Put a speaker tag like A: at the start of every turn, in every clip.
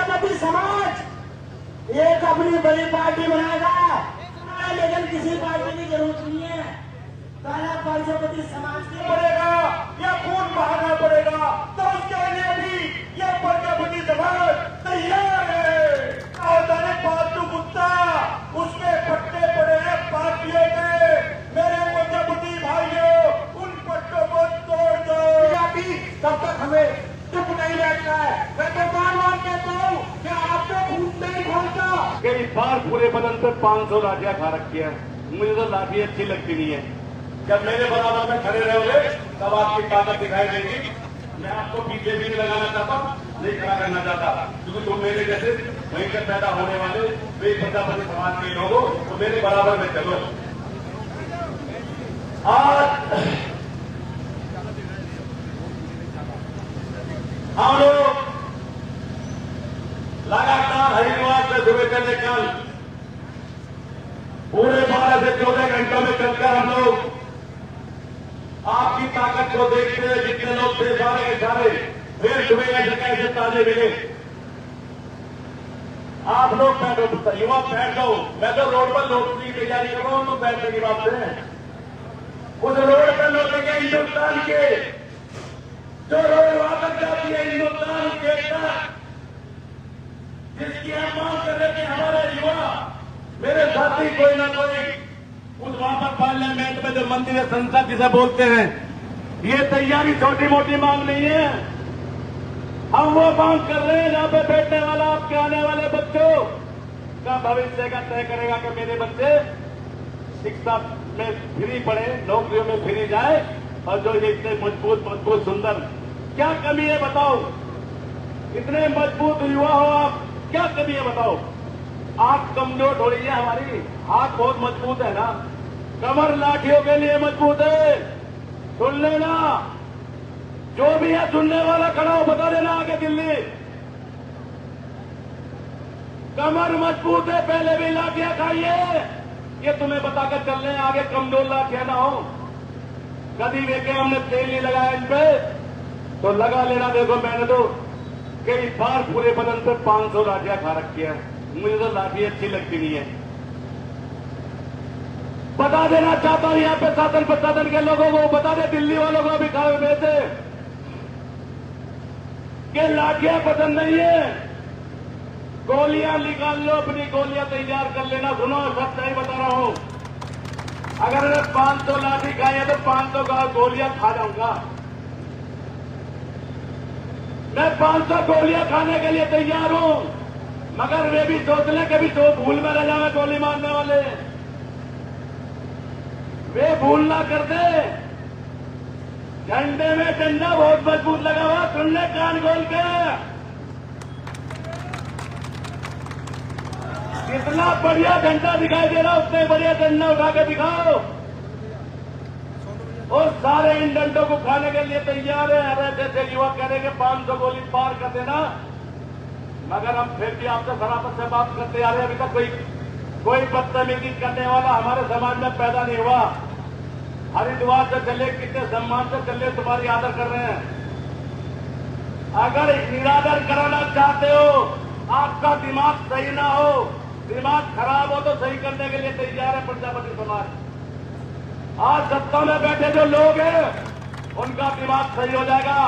A: पंचपति समाज एक अपनी बड़ी पार्टी बनाएगा, लेकिन किसी पार्टी की जरूरत नहीं है। पहला पंचपति समाज के
B: पड़ेगा या खून बहाना पड़ेगा, तो उसके लिए भी यह पंचपति समाज तैयार है। और पालतू कुत्ता उसके पट्टे पड़े हैं पार्टियों के। मेरे पंचपति भाइयों, उन पट्टों को तोड़ दो।
A: तब तक हमें चुप नहीं बैठना है। मैं तो बार-बार कहता हूँ कि आपको खून नहीं खोलता।
B: कई बार पूरे बदन पे 500 लाठियां खा रखी है, मुझे तो लाठी अच्छी लगती नहीं है। जब मेरे बराबर में खड़े रहोगे तब आपकी ताकत दिखाई देगी। मैं आपको पीछे भी नहीं लगाना चाहता, नहीं खड़ा करना चाहता, क्योंकि तुम मेरे जैसे वहीं से पैदा होने वाले वे पंचपति समाज के लोग हो, तो मेरे बराबर में चलो। आज हम लोग लगातार हरिद्वार से सुबह से लेकर पूरे 12 से 14 घंटों में चलकर हम लोग आपकी ताकत को देखते हुए जितने लोग थे सारे के सारे फिर सुबह कैसे ताजे मिले। आप लोग बैठो, युवा बैठ जाओ। मैं तो रोड पर लौटने की तैयारी कर रहा हूं, तो बैठने की बात है। उस रोड पर लौटेंगे हिंदुस्तान के, जो रोड वहां तक जाती है हिंदुस्तान के तक, जिसकी हम मांग कर रहे थे हमारे युवा, मेरे साथी कोई ना कोई उस वहां पर पार्लियामेंट में जो मंदिर है, संसद जिसे बोलते हैं, ये तैयारी छोटी मोटी मांग नहीं है। हम वो मांग कर रहे हैं जहां पे बैठने वाला आपके आने वाले बच्चों का भविष्य का तय करेगा कि मेरे बच्चे शिक्षा में फ्री पढ़े, नौकरियों में फ्री जाए, और जो ये इतने मजबूत सुंदर, क्या कमी है बताओ? इतने मजबूत युवा हो आप, क्या कमी है बताओ? आंख कमजोर हो रही है हमारी, हाथ बहुत मजबूत है ना, कमर लाठियों के लिए मजबूत है। सुन लेना, जो भी है सुनने वाला खड़ा हो, बता देना आगे दिल्ली। कमर मजबूत है, पहले भी लाठियां खाइए, ये तुम्हें बताकर चल रहे हैं, आगे कमजोर लाठियां ना हो। कभी देखे हमने तेल नहीं लगाया इन पे, तो लगा लेना। देखो मैंने तो कई बार पूरे बदन पे 500 लाठियां खा रखी है, मुझे तो लाठी अच्छी लगती नहीं है। बता देना चाहता हूं यहां पे शासन प्रशासन के लोगों को, बता दे दिल्ली वालों को भी खाए हुए थे कि लाठियां पसंद नहीं है, गोलियां निकाल लो, अपनी गोलियां तैयार कर लेना। सुनो, सब सही बता रहा हूं, अगर मैं 500 लाठी खाई है तो 500 का गोलियां खा जाऊंगा। मैं 500 गोलियां खाने के लिए तैयार हूं, मगर वे भी सोच लें कभी तो भूल में रह जाए गोली मारने वाले, वे भूल ना कर दे। झंडे में डंडा बहुत मजबूत लगा हुआ, सुन ले कान खोल के। कितना बढ़िया झंडा दिखाई दे रहा, उतने बढ़िया डंडा उठा के दिखाओ। और सारे इन डंडों को खाने के लिए तैयार है। अरे जैसे युवा कह रहे कि 500 गोली पार कर देना, मगर हम फिर भी आपसे शराफत से बात करते आ रहे हैं। अभी तक कोई बदतमीजी करने वाला हमारे समाज में पैदा नहीं हुआ। हरिद्वार से चले, कितने सम्मान से चले, तुम्हारी आदर कर रहे हैं। अगर निरादर कराना चाहते हो, आपका दिमाग सही ना हो, दिमाग खराब हो, तो सही करने के लिए तैयार है प्रजापति समाज। आज सत्ता में बैठे जो लोग हैं, उनका दिमाग सही हो जाएगा।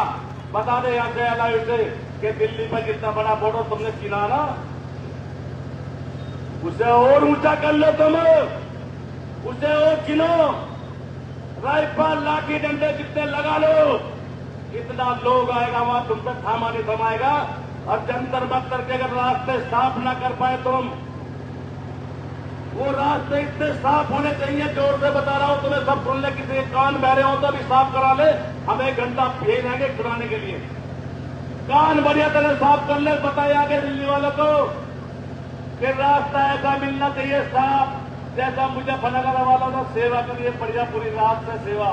B: बता दे यहां से एलआई से कि दिल्ली में जितना बड़ा बोर्ड तुमने चीना ना, उसे और ऊंचा कर लो तुम, उसे और चिनो। राइफल लाठी डंडे जितने लगा लो, इतना लोग आएगा वहां तुम पे थामा नहीं थमाएगा। और जंतर मंतर के अगर रास्ते साफ ना कर पाए तुम, वो रास्ते इतने साफ होने चाहिए, जोर से बता रहा हूं तुम्हें, सब सुन ले, किसी कान बहरे हो तो भी साफ करा ले, हम 1 घंटा भेजेंगे सुनाने के लिए। कान बढ़िया तरह साफ कर ले, बताए आगे दिल्ली वालों को कि रास्ता ऐसा मिलना चाहिए साफ, जैसा मुजफ्फरनगर वालों ने सेवा करी है, बढ़िया पूरी रात से सेवा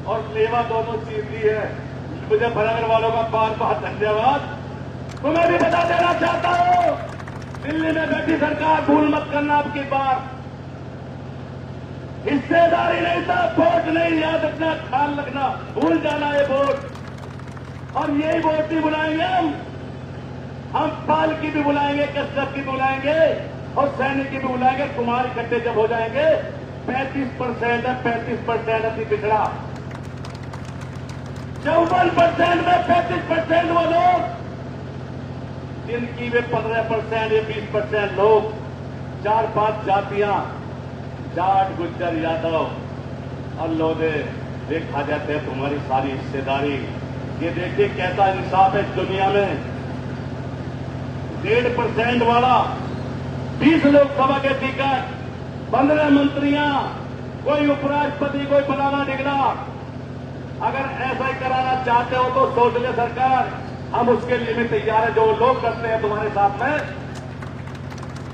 B: और सेवा दोनों चीज दी है। मुजफ्फरनगर वालों का बहुत बहुत धन्यवाद। तुम्हें भी बता देना चाहता हूं, दिल्ली में बैठी सरकार, भूल मत करना आपकी बार, हिस्सेदारी नहीं था, वोट नहीं, याद रखना, ख्याल रखना, भूल जाना ये वोट। और यही वोट भी बुलाएंगे हम, हम पालकी भी बुलाएंगे, कसरत की बुलाएंगे और सैनिक की भी बुलाएंगे। तुम्हारे इकट्ठे जब हो जाएंगे 35% है, 35% अति पिछड़ा, 54% में 35% वो लोग जिनकी वे 15% या 20% लोग, 4-5 जातियां, जाट, गुज्जर, यादव और लोधे देखा जाते हैं तुम्हारी सारी हिस्सेदारी। ये देखिए कैसा इंसाफ है दुनिया में। 1.5% वाला 20 लोकसभा के टिकट, 15 मंत्रियां, कोई उपराष्ट्रपति, कोई फलाना डिगला। अगर ऐसा ही कराना चाहते हो तो सोच ले सरकार, हम उसके लिए भी तैयार है। जो लोग करते हैं तुम्हारे साथ में,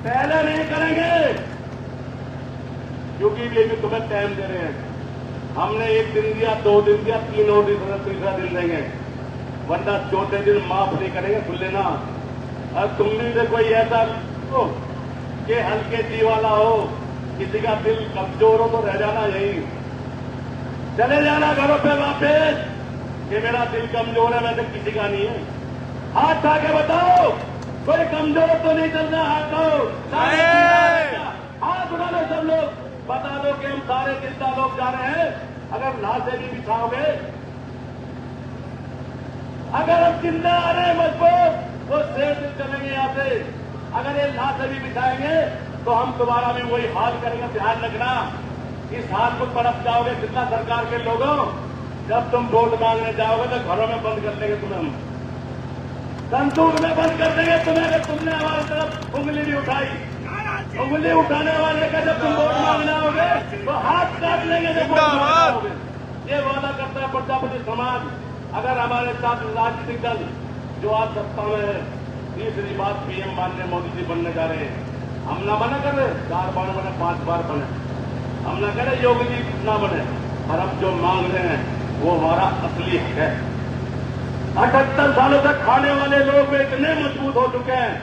B: पहले नहीं करेंगे क्योंकि ये भी तुम्हें टाइम दे रहे हैं। हमने 1 दिन दिया, 2 दिन दिया, 3 और तीसरा दिन देंगे, वरना चौथे दिन माफ नहीं करेंगे। खुल लेना। और तुम भी से कोई ऐसा हो कि हल्के जी वाला हो, किसी का दिल कमजोर हो तो रह जाना यही, चले जाना घरों पे वापस कि मेरा दिल कमजोर है, वैसे किसी का नहीं है। हाथ उठा के बताओ, कोई कमजोर तो नहीं चल रहा। हाथ दो, हाथ उठा लो सब लोग, बता दो कि हम सारे जिंदा लोग जा रहे हैं। अगर लाशें भी बिछाओगे, अगर हम जिंदा आ रहे हैं मजबूत, तो शेर दिन चलेंगे यहां से। अगर ये लाशें भी बिछाएंगे तो हम दोबारा भी वही हाल करेंगे। ध्यान रखना, इस हाल को तड़प जाओगे जितना सरकार के लोगों। जब तुम वोट मांगने जाओगे तो घरों में बंद कर देंगे तुम्हें, हम संतूर में बंद कर देंगे तुम्हें। अगर तुमने हमारी तरफ उंगली भी उठाई, उंगली उठाने वाले का जब तुम वोट मांगने आओगे तो हाथ काट लेंगे जब वोट मांगने आओगे। ये वादा करता है प्रजापति समाज। अगर हमारे साथ राजनीतिक दल जो आज सत्ता में है, तीसरी बात पीएम माननीय मोदी जी बनने जा रहे हैं, हम ना मना कर रहे 4 बार बने, 5 बार बने, हम ना करें योगी जी ना बने, और हम जो मांग रहे हैं वो हमारा असली हक है। 78 सालों तक खाने वाले लोग इतने मजबूत हो चुके हैं,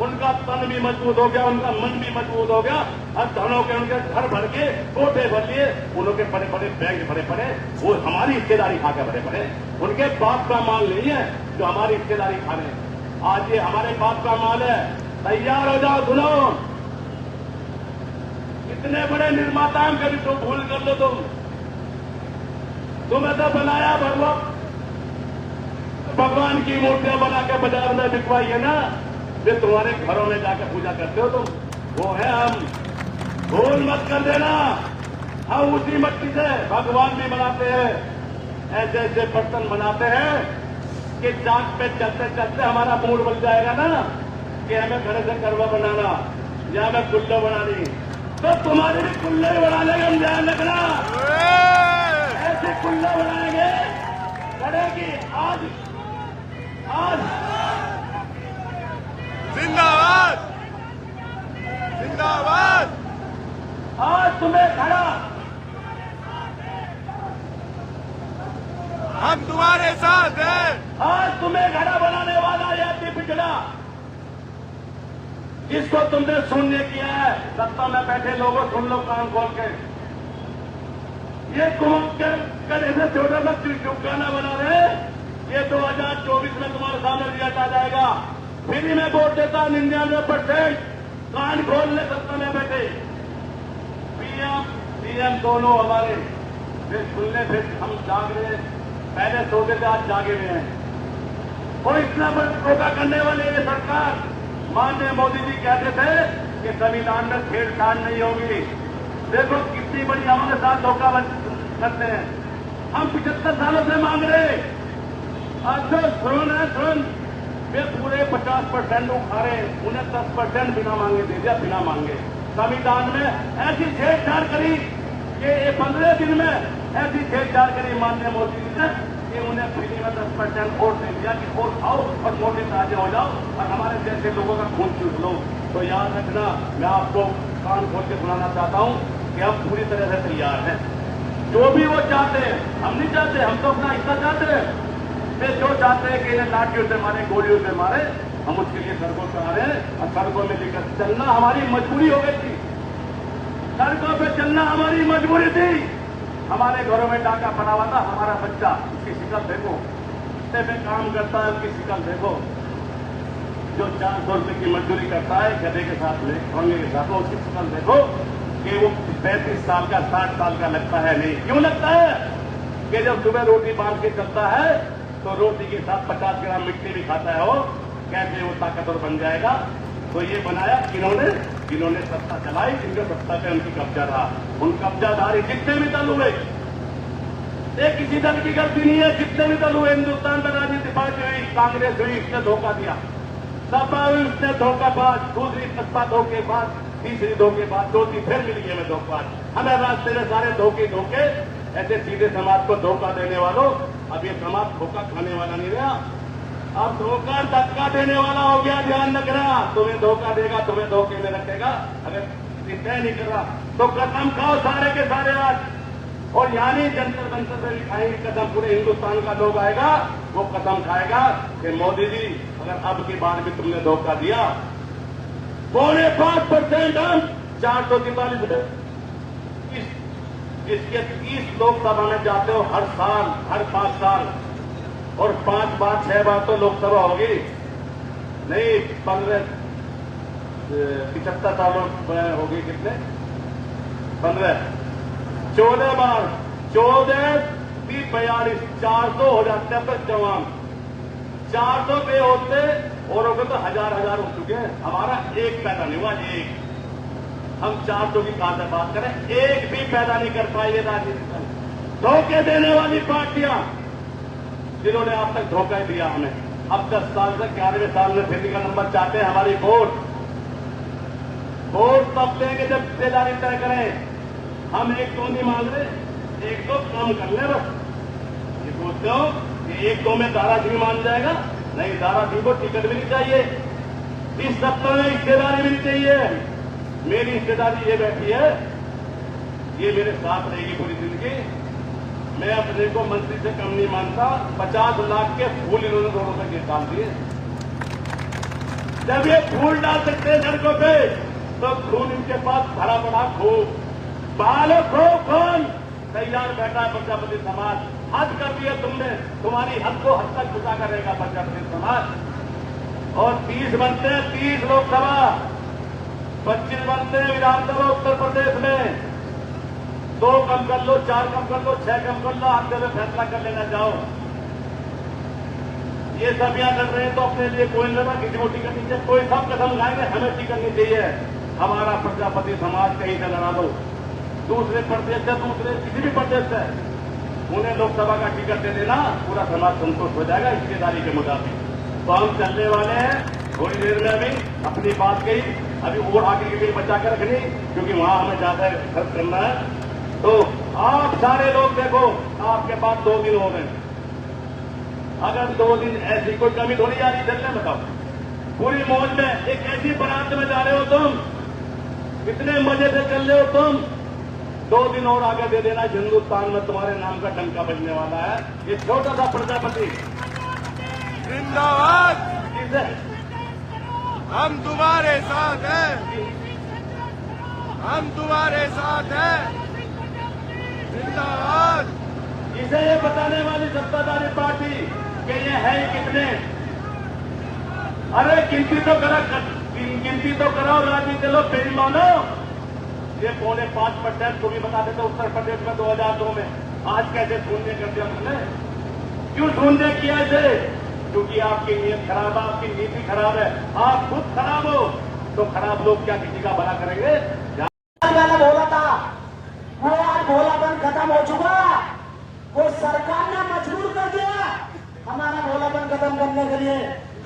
B: उनका तन भी मजबूत हो गया, उनका मन भी मजबूत हो गया, और धनों के उनके घर भर के कोठे भर लिए, उनके बड़े बड़े बैंक भरे पड़े, वो हमारी हिस्सेदारी खा के भरे पड़े। उनके बाप का माल नहीं है जो हमारी हिस्सेदारी खा रहे हैं। आज ये हमारे बाप का माल है। तैयार हो जाओ, सुनो, इतने बड़े निर्माताओं के भी तो भूल कर लो तुम्हें तो बनाया भगवान की मूर्तियां बना के बाजार में बिकवाई है ना, वे तुम्हारे घरों में जाकर पूजा करते हो तुम, वो है हम। भूल मत कर देना, हम उसी मिट्टी से भगवान भी बनाते हैं। ऐसे ऐसे बर्तन बनाते हैं कि चाक पे चलते चलते हमारा मूड बन जाएगा ना कि हमें घर से करवा बनाना या हमें कुल्लो बनानी, तो तुम्हारे भी कुल्ले बना लेंगे हम। ध्यान रखना, ऐसे कुल्लो बनाएंगे करेगी आज
C: जिंदाबाद, जिंदाबाद।
B: आज तुम्हें खड़ा,
C: हम तुम्हारे साथ हैं।
B: आज तुम्हें घड़ा बनाने वाला यात्री पिछड़ा, जिसको तुमने शून्य किया है। सत्ता में बैठे लोगों, सुन लो कान खोल के, ये कुंभकर्ण ऐसे छोटा सा चुपकाना बना रहे, ये 2024 में तुम्हारे सामने रिजल्ट आ जाएगा। फ्री में वोट देता 99%, कान खोल ले सत्ता में बैठे। पीएम दोनों हमारे, फिर सुन ले, फिर हम जाग रहे, पहले सोते थे आज जागे हुए हैं। और इतना बड़ा धोखा करने वाले ये सरकार, माननीय मोदी जी कहते थे कि संविधान में छेड़छाड़ नहीं होगी। देखो कितनी बड़ी हमारे साथ धोखा करते हैं। हम 75 सालों से मांग रहे, आज जो सुन, वे पूरे 50% उठा रहे, उन्हें 10% बिना मांगे दे दिया, बिना मांगे। संविधान में ऐसी छेड़छाड़ करी कि 15 दिन में ऐसी छेड़छाड़ करी माननीय मोदी जी ने कि उन्हें फ्री में 10% वोट दे दिया कि वोट खाओ और मोदी ताजे हो जाओ और हमारे जैसे लोगों का खून चूस लो। तो याद रखना, मैं आपको कान खोल के सुनाना चाहता हूं कि हम पूरी तरह से तैयार हैं। जो भी वो चाहते हैं, हम नहीं चाहते, हम तो अपना हिस्सा चाहते हैं। वे जो चाहते हैं कि इन्हें लाठियों से मारे, गोलियों से मारे, हम उसके लिए सड़कों पर आ रहे हैं। और सड़कों में लेकर चलना हमारी मजबूरी हो गई थी, सड़कों पर चलना हमारी मजबूरी थी। हमारे घरों में डाका पड़ा हुआ था, हमारा बच्चा, उसकी शिकल देखो, पे काम करता है, उसकी शिकल देखो। जो 400 रुपए की मजदूरी करता है गधे के साथ में, होंगे के साथ, उसकी फसल देखो कि वो 35 साल का 60 साल का लगता है। नहीं, क्यों लगता है कि जब सुबह रोटी बांध के चलता है तो रोटी के साथ 50 ग्राम मिट्टी भी खाता है, वो कैसे वो ताकतवर बन जाएगा। तो ये बनाया जिन्होंने सत्ता चलाई, जिनके सत्ता पे उनकी कब्जा रहा, उन कब्जाधारी जितने भी दल हुए, ये किसी दल की गलती नहीं है, जितने भी दल हुए हिंदुस्तान में, राजनीतिक पार्टी हुई, कांग्रेस हुई, इसने धोखा दिया, सब उसने धोखाबाज, दूसरी सत्ता धोखेबाज, तीसरी धोखेबाज, चौथी फिर मिली है मैं धोखेबाज। हमें रास्ते में सारे धोखे ऐसे सीधे समाज को धोखा देने वालों, अब ये समाज धोखा खाने वाला नहीं रहा, अब धोखा धक्का देने वाला हो गया। ध्यान रखना, तुम्हें धोखा देगा, तुम्हें धोखे में रखेगा। अगर तय नहीं कर रहा तो कसम खाओ सारे के सारे आज, और यानी जंतर मंतर से भी खाएंगे कसम, पूरे हिंदुस्तान का लोग आएगा वो कसम खाएगा कि मोदी जी अगर अब की बार भी तुमने धोखा दिया, 5.5% हम 443 इसके 30 लोकसभा में जाते हो हर साल, हर 5 साल, और 5 बार 6 बार तो लोकसभा होगी नहीं, 75 सालों में होगी, कितने 15 14 बार, 14 42 400 हो जाते हैं। तो जवान 400 पे होते और हो गए तो हजार हो चुके हैं। हमारा एक पैदा नहीं हुआ, एक, हम 400 की कहां से बात करें, एक भी पैदा नहीं कर पाई ये राजनीति दल, धोखे देने वाली पार्टियां जिन्होंने अब तक धोखा दिया हमें। अब 10 साल से 11वें साल में फिर का नंबर चाहते हैं हमारी वोट तब देंगे जब हिस्सेदारी तय करें। हम 1-2 नहीं मांग रहे, 1-2 कम कर ले बस। ये सोचते हो कि 1-2 में दाराजी मान जाएगा, नहीं, दाराजी को टिकट भी नहीं चाहिए, इस सप्ताह में हिस्सेदारी भी नहीं चाहिए। मेरी हिस्सेदारी ये बैठी है, ये मेरे साथ रहेगी पूरी जिंदगी। मैं अपने को मंत्री से कम नहीं मानता। 50 लाख के फूल इन्होंने रोडों पे डाल दिए। जब ये फूल डाल सकते हैं सड़कों पे, तो खून इनके पास भरा पड़ा, खूब बहालो, खून तैयार बैठा है प्रजापति समाज। हद कर दिया तुमने, तुम्हारी हद को हद तक गुजा करेगा प्रजापति समाज। और 30 बनते हैं, 30 लोकसभा, 25 बनते हैं विधानसभा उत्तर प्रदेश में। 2 कम कर लो, 4 कम कर लो, 6 कम कर लो, हफ्ते में फैसला कर लेना जाओ। ये सब यहाँ कर रहे हैं तो अपने लिए कोई लगा, किसी को टिकट नहीं चाहिए, कोई सब कदम उठाएंगे, हमें टिकट नहीं चाहिए। हमारा प्रजापति समाज कहीं से लड़ा दो, दूसरे प्रदेश से, दूसरे किसी भी प्रदेश से, उन्हें लोकसभा का टिकट दे देना, पूरा समाज संतुष्ट हो जाएगा हिस्सेदारी के मुताबिक। तो हम चलने वाले हैं थोड़ी देर में। अभी अपनी बात कही, अभी और आगे के लिए बचा कर रखनी, क्योंकि वहां हमें ज्यादा खर्च करना है। तो आप सारे लोग देखो, आपके पास 2 दिन हो गए। अगर 2 दिन ऐसी कोई कमी थोड़ी आ रही चलने, बताओ, पूरी मौज में एक ऐसी बारात में जा रहे हो तुम, कितने मजे से चल रहे हो तुम। 2 दिन और आगे दे देना, हिंदुस्तान में तुम्हारे नाम का डंका बजने वाला है। ये छोटा सा प्रजापति
C: जिंदाबाद,
B: इसे
C: हम तुम्हारे साथ हैं, हम तुम्हारे साथ हैं, जिंदाबाद।
B: इसे ये बताने वाली सत्ताधारी पार्टी कि ये है ही कितने, अरे गिनती तो कराओ राजनीति लोग, फेरी मानो। ये 5.5% को भी बता देते उत्तर प्रदेश में 2002 में, आज कैसे शून्य कर दिया तुमने? क्यों शून्य किया इसे? क्योंकि आपकी नीयत खराब है, आपकी नीति खराब है, आप खुद खराब हो, तो खराब लोग क्या किसी का भला करेंगे?
A: मैंने बोला था, वो आज भोलापन खत्म हो चुका, वो सरकार ने मजबूर कर दिया हमारा भोलापन खत्म करने के लिए।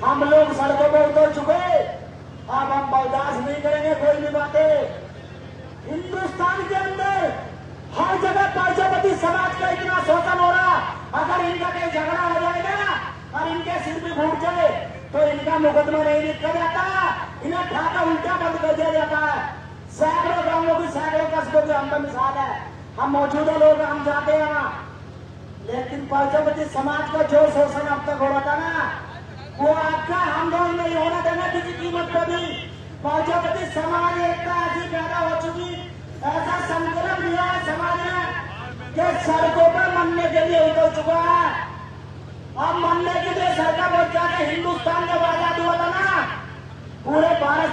A: हम लोग सड़कों पर उतर चुके, अब हम बर्दाश्त नहीं करेंगे कोई भी बातें। हिंदुस्तान के अंदर हर जगह प्रजापति समाज का इतना शोषण हो रहा, अगर इनका कहीं झगड़ा हो जाएगा और इनके सिर भी फूट जाए तो इनका मुकदमा नहीं लिखा जाता, इन्हें ढाका उल्टा बंद कर दिया जाता है। सैकड़ों गांवों की, सैकड़ों कस्बों की हम मिसाल है, हम मौजूदा लोग, हम जाते हैं वहां, लेकिन प्रजापति समाज का जो शोषण अब तक हो रहा था ना, वो आपका हम लोग नहीं होना देना किसी कीमत पर भी। प्रजापति समाज एकता ऐसी पैदा हो चुकी, ऐसा संकल्प लिया है समाज ने कि सड़कों पर मरने के लिए उतर चुका है। अब मरने के लिए सड़कों पर जाके हिंदुस्तान जब आजाद हुआ था ना,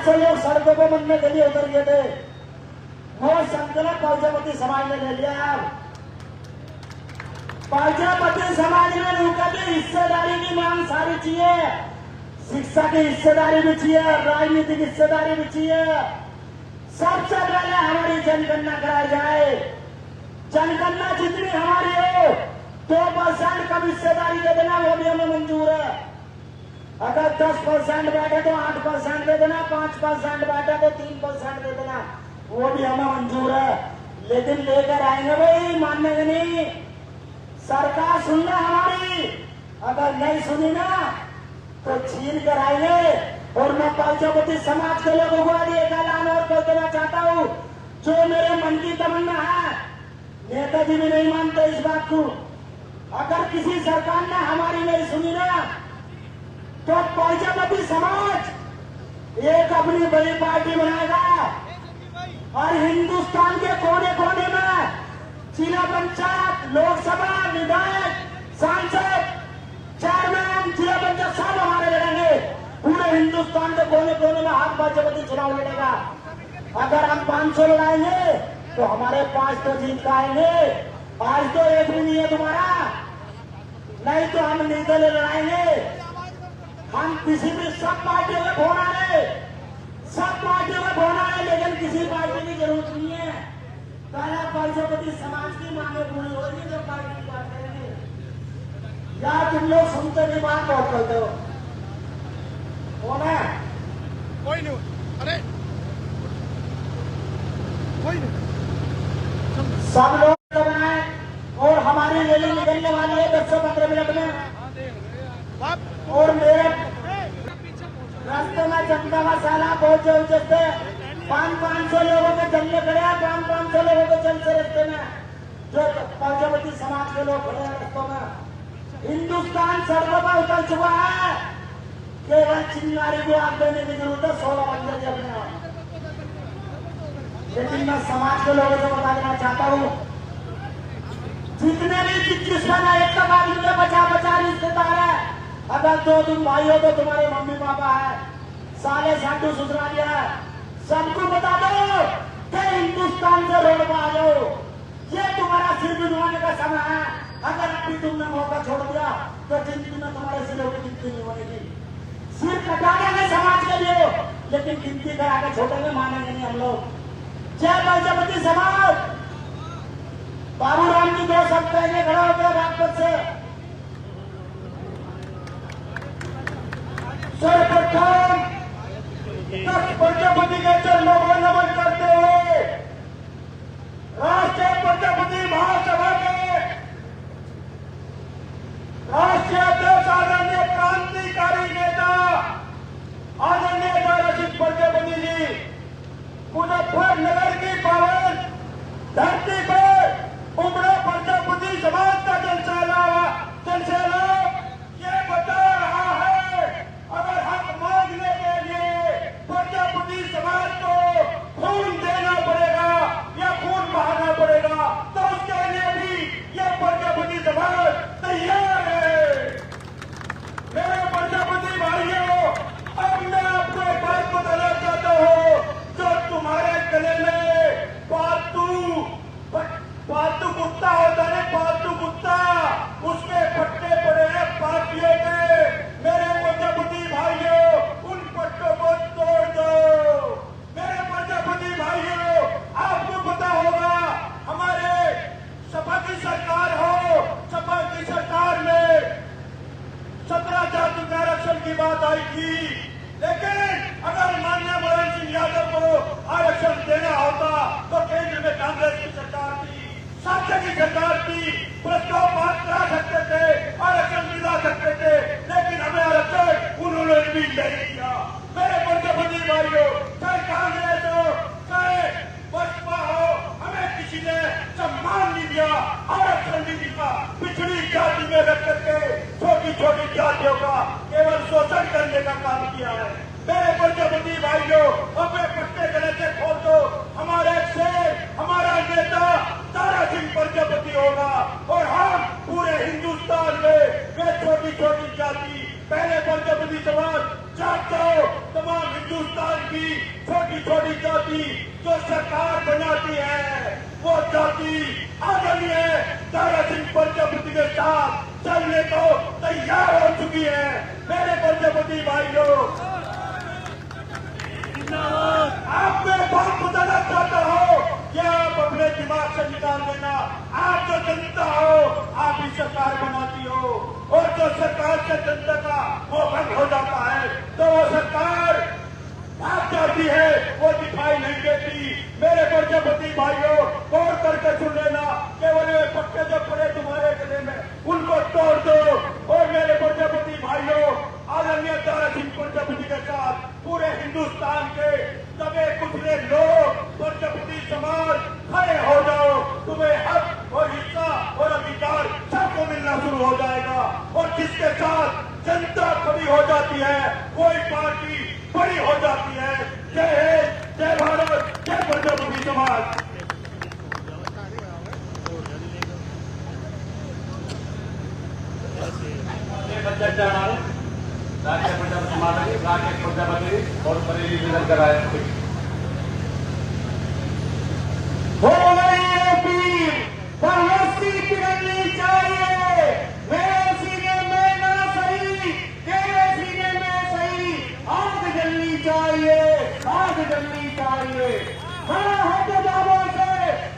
A: 500 लोग सड़कों पर मरने के लिए उतर गए थे। वो संकल्प प्रजापति समाज ने ले लिया। प्रजापति समाज में उनका भी हिस्सेदारी की मांग सारी चाहिए, शिक्षा की हिस्सेदारी भी चाहिए, राजनीतिक हिस्सेदारी भी चाहिए। सबसे पहले हमारी जनगणना कराई जाए। जनगणना जितनी हमारी हो 2% कम हिस्सेदारी दे देना, वो भी हमें मंजूर है। अगर 10% बैठे तो 8% दे देना, 5% बैठे तो 3% दे देना, वो भी हमें मंजूर है। लेकिन लेकर आएंगे भाई, मानेंगे नहीं। सरकार सुन ले हमारी, अगर नहीं सुनी ना तो छीन कर आएंगे। और मैं प्रजापति समाज के लोगों को आज एक ऐलान और कर देना चाहता हूँ, जो मेरे मन की तमन्ना है, नेताजी भी नहीं मानते इस बात को। अगर किसी सरकार ने हमारी नहीं सुनी ना तो प्रजापति समाज एक अपनी बड़ी पार्टी बनाएगा और हिंदुस्तान के कोने कोने में जिला पंचायत, लोकसभा, विधायक, सांसद, चेयरमैन, जिला पंचायत सब हमारे लड़ेंगे। पूरे हिंदुस्तान के कोने कोने में हम प्रजापति चुनाव लड़ेगा। अगर हम 500 लड़ाएंगे तो हमारे 5 तो जीत का आएंगे। आज तो एक भी नहीं है तुम्हारा, नहीं तो हम निर्दलीय लड़ाएंगे। हम किसी भी सब पार्टियों में फोन आ रहे, सब पार्टियों में फोन आ रहे, लेकिन किसी पार्टी की जरूरत नहीं है। पहले प्रजापति समाज की मांगे पूरी होगी तो पार्टी की बात करेंगे। या तुम लोग सुनते नहीं, बात बहुत करते हो। कौन है?
C: कोई नहीं। अरे कोई नहीं।
A: सब लोग बनाए और हमारी रैली निकलने वाली है 10 से 15 मिनट में। और मेरे रास्ते में जनता का साला पहुंचे उचते 500 लोगों के जलने खड़े हैं, 500 लोगों के चलते रास्ते में, जो प्रजापति समाज के लोग खड़े हैं रास्तों में। हिंदुस्तान सड़कों पर उतर चुका है, केवल चिंगारी को आग देने की जरूरत है। 16 बंदे जी अपने आप। लेकिन मैं समाज के लोगों से बता देना चाहता हूँ, जितने भी 21 में एक तक आदमी के 50-50 रिश्तेदार है। अगर 2 तुम भाई हो तो तुम्हारे मम्मी पापा है, साले साधु ससुरालिया है, सबको बता दो कि हिंदुस्तान से रोड पर आ जाओ। ये तुम्हारा सिर बिंदवाने का समय है। अगर अभी तुमने मौका छोड़ दिया तो जिंदगी में तुम्हारे सिरों की गिनती नहीं बनेगी। सिर कटा देंगे समाज के लिए, लेकिन गिनती करा के छोड़ेंगे, मानेंगे नहीं हम लोग। जय प्रजापति समाज। बाबूराम जी 2 शब्द पहले खड़ा हो गया बागपत से। सर्वप्रथम प्रजापति के चरणों को नमन करते हुए राष्ट्रीय प्रजापति महासभा के राष्ट्रीय अध्यक्ष आदरणीय क्रांतिकारी नेता आदरणीय रचित प्रजापति जी मुजफ्फरनगर की पावन धरती पर उमड़े प्रजापति समाज का जलसैलाब ये बता रहा है, अगर हक मांगने के लिए प्रजापति समाज को खून देना पड़ेगा या खून बहाना पड़ेगा, तो उसके लिए भी यह प्रजापति समाज तैयार है। मेरे प्रजापति भाइयों, अब मैं आपको एक बात बताना चाहता हूँ, जो तुम्हारे गले में पालतू कुत्ता होता है, पालतू कुत्ता, उसके पट्टे पड़े हैं पार्टियों के। मेरे प्रजापति भाइयों, उन पट्टों को तोड़ दो। मेरे प्रजापति भाइयों, आपको पता होगा, हमारे सपा की सरकार हो, सपा की सरकार में 17 जाति के आरक्षण की बात आई थी, लेकिन अगर माननीय मुलायम सिंह यादव को आरक्षण देना होता तो केंद्र में कांग्रेस की सरकार थी, साध्य की सरकार थी, प्रस्ताव पास करा सकते थे, आरक्षण दिला सकते थे, लेकिन हमें आरक्षण उन्होंने भी नहीं दिया। मेरे प्रजापति भाइयों, चाहे कांग्रेस हो चाहे बसपा हो, हमें किसी ने सम्मान नहीं दिया, आरक्षण नहीं दिया। पिछड़ी जाति में रख करके छोटी छोटी जातियों का केवल शोषण करने का काम किया है। मेरे प्रजापति भाइयों, अपने पट्टे गले से खोल दो, हमारे शेर, हमारा नेता तारा सिंह प्रजापति होगा और हम पूरे हिंदुस्तान में वे छोटी छोटी जाति, पहले प्रजापति समाज जाग जाओ, तमाम हिंदुस्तान
B: की छोटी छोटी जाति जो सरकार बनाती है, वो जाति आदरणीय दारा सिंह प्रजापति के साथ चलने को तैयार हो चुकी है। मेरे प्रजापति भाइयों, आप में बात बताना चाहता हो कि आप अपने दिमाग से निकाल देना। आप जो जनता हो, आप ही सरकार बनाती हो, और जो सरकार से जनता का वो भंग हो जाता है तो वो सरकार भाग जाती है, वो दिखाई नहीं देती। मेरे प्रजापति भाइयों, गौर करके सुन लेना, केवल वे पक्के जो पड़े तुम्हारे गले में उनको तोड़ दो। और मेरे प्रजापति भाइयों, आदरणीय दारा सिंह प्रजापति के साथ पूरे हिंदुस्तान के दबे कुचले लोग, प्रजापति समाज खड़े हो जाओ। तुम्हें हक और हिस्सा और अधिकार सबको मिलना शुरू हो जाएगा। और जिसके साथ जनता खड़ी हो जाती है, कोई पार्टी बड़ी हो जाती है। जय हिंद, जय भारत, जय प्रजापति समाज। चर्चा हमारे राष्ट्रीय प्रजापति समाज राकेश प्रजापति और बरेली निधन कराए।
A: हो गई पीर पर रस्सी पिघलनी चाहिए। मेरे सीने में ना सही, तेरे सीने में सही। आग जलनी चाहिए, आग जलनी चाहिए। खड़ा होकर जाबों से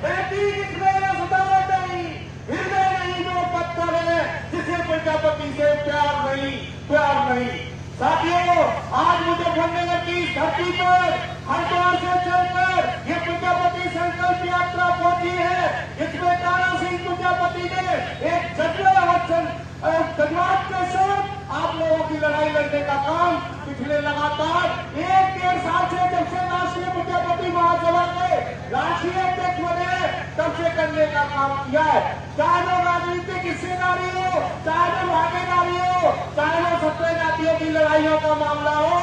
A: बहती इसमें सदावत नहीं, हृदय नहीं वो पत्थर है जिसे प्रजापति से प्यार नहीं, प्यार नहीं। साथियों, आज मुझे मुजफ्फरनगर की धरती पर हरिद्वार से चलकर ये प्रजापति संकल्प यात्रा पहुंची है। इसमें दारा सिंह प्रजापति ने एक जज्बात के साथ आप लोगों की लड़ाई लड़ने का काम पिछले लगातार 1-1.5 साल से जब से राष्ट्रीय प्रजापति महासभा के राष्ट्रीय अध्यक्ष बने तब से करने का काम किया है। चाहे वो राजनीतिक हिस्सेदारी हो, चाहे वो भागीदारी हो, चाहे वो 17 जातियों की लड़ाइयों का मामला हो,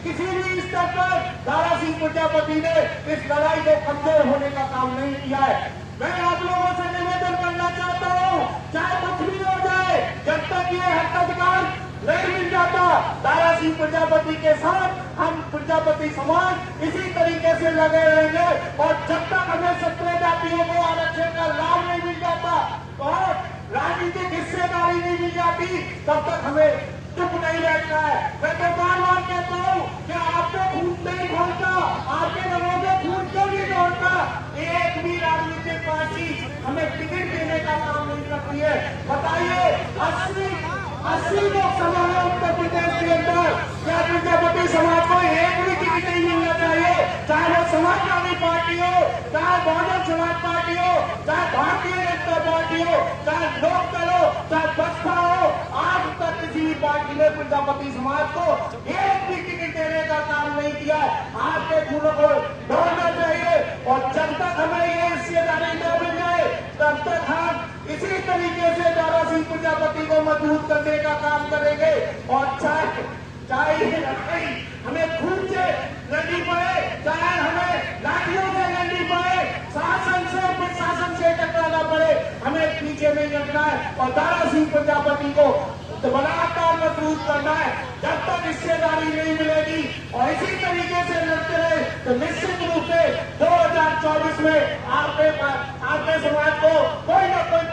A: किसी भी स्तर पर दारा सिंह प्रजापति ने इस लड़ाई को कमजोर होने का काम नहीं किया है। मैं आप लोगों से निवेदन करना चाहता हूँ, चाहे कुछ भी हो जाए, जब तक ये हक्काधिकार नहीं मिल जाता, दारा सिंह प्रजापति के साथ हम प्रजापति समाज इसी तरीके से लगे रहेंगे। और जब तक हमें 17 जातियों को आरक्षण का लाभ नहीं मिल जाता और राजनीतिक हिस्सेदारी नहीं मिल जाती, तब तक हमें चुप नहीं बैठना है। मैं तो बार बार कहता हूँ कि आपको खून नहीं खोलता, आपके लोगों में खून क्यों नहीं दौड़ता। एक भी राजनीतिक पार्टी हमें टिकट देने का काम नहीं करती है। बताइए, 80 लोकसभा में उत्तर प्रदेश के अंदर क्या प्रजापति समाज को एक भी टिकट नहीं मिलना चाहिए? चाहे वो समाजवादी पार्टी हो, चाहे बहुजन समाज पार्टी हो, चाहे भारतीय जनता पार्टी हो, चाहे लोकदल हो, चाहे बसपा हो, आज तक किसी भी पार्टी ने प्रजापति समाज को एक भी टिकट देने का काम नहीं किया है। आपके खूनों को दौड़ना चाहिए और जब तक हमें ये हिस्सेदारी न मिल जाए तब तक हम इसी तरीके से दारा सिंह प्रजापति को मजबूत करने का काम करेंगे। और चाहे हमें खून से लड़नी पड़े, चाहे हमें लाठियों से लड़नी पड़े, शासन से टकराना पड़े, हमें पीछे नहीं हटना है और दारा सिंह प्रजापति को लगातार मजबूत करना है। जब तक हिस्सेदारी नहीं मिलेगी और इसी तरीके से लड़ते रहे तो निश्चित रूप से 2024 में आपके समाज को कोई ना कोई